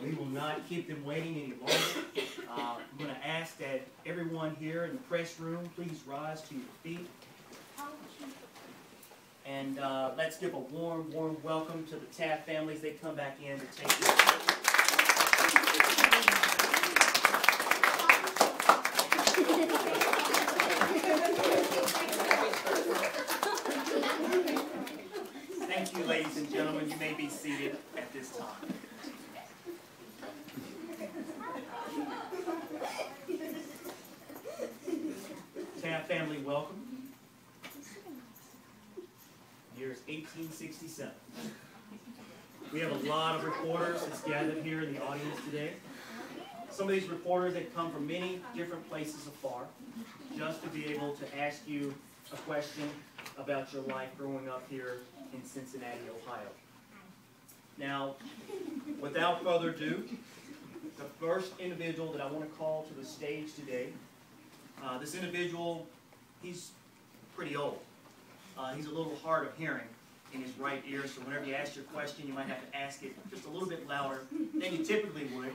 We will not keep them waiting any longer. I'm going to ask that everyone here in the press room please rise to your feet. And let's give a warm, warm welcome to the Taft families. They come back in to take their Thank you, ladies and gentlemen. You may be seated at this time. Taft family, welcome. Year is 1867. We have a lot of reporters that's gathered here in the audience today. Some of these reporters that come from many different places afar, just to be able to ask you a question about your life growing up here in Cincinnati, Ohio. Now, without further ado, the first individual that I want to call to the stage today, this individual, he's pretty old. He's a little hard of hearing in his right ear, so whenever you ask your question, you might have to ask it just a little bit louder than you typically would.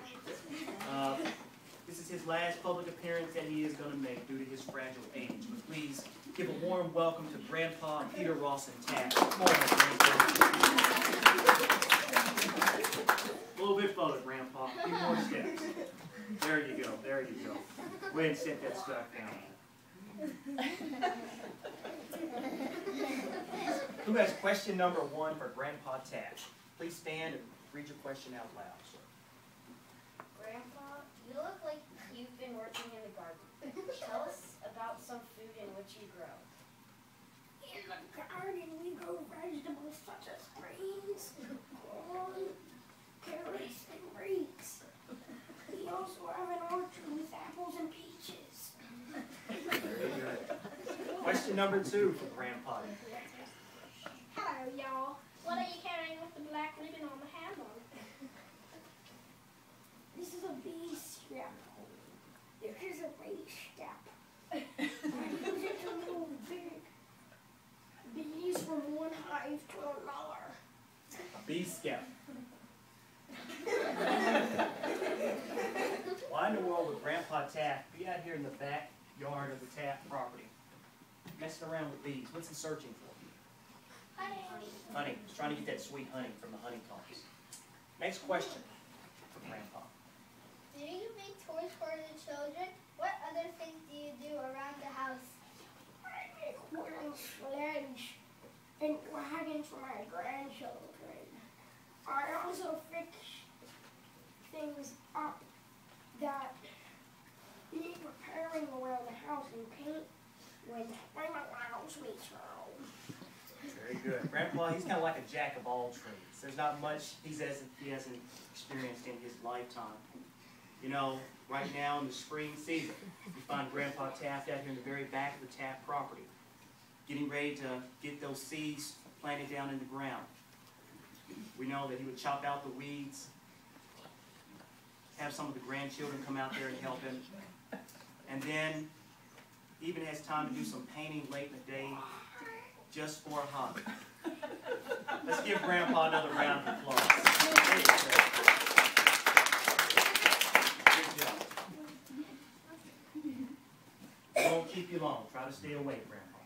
This is his last public appearance that he is going to make due to his fragile age. But please give a warm welcome to Grandpa Peter Rawson Taft. A little bit further, Grandpa. A few more steps. There you go. There you go. Go ahead and set that stuff down. Who has question number 1 for Grandpa Taft? Please stand and read your question out loud, sir. Grandpa, you look like you've been working in the garden. Tell us about some food in which you grow. In the garden, we grow vegetables such as greens, corn, carrots, and grapes. We also have an orchard with apples and peaches. Very good. Question number 2 for Grandpa. Hello, y'all. What are you carrying with the black ribbon on the handle? This is a bee strap. This is a bee strap. I use it to move bees from one hive to another. A bee scout. Why in the world would Grandpa Taft be out here in the backyard of the Taft property, messing around with bees? What's he searching for? Honey. Honey. He's trying to get that sweet honey from the honeycombs. Next question for Grandpa. Do you make toys for the children? What other things do you do around the house? I make wooden sleds and wagons for my grandchildren. I also fix things up that need repairing around the house and paint when time allows me to. Very good. Grandpa, he's kind of like a jack of all trades. There's not much he hasn't experienced in his lifetime. You know, right now in the spring season, you find Grandpa Taft out here in the very back of the Taft property, getting ready to get those seeds planted down in the ground. We know that he would chop out the weeds, have some of the grandchildren come out there and help him, and then he even has time to do some painting late in the day just for a hobby. Let's give Grandpa another round of applause. Good job. I won't keep you long. Try to stay awake, Grandpa.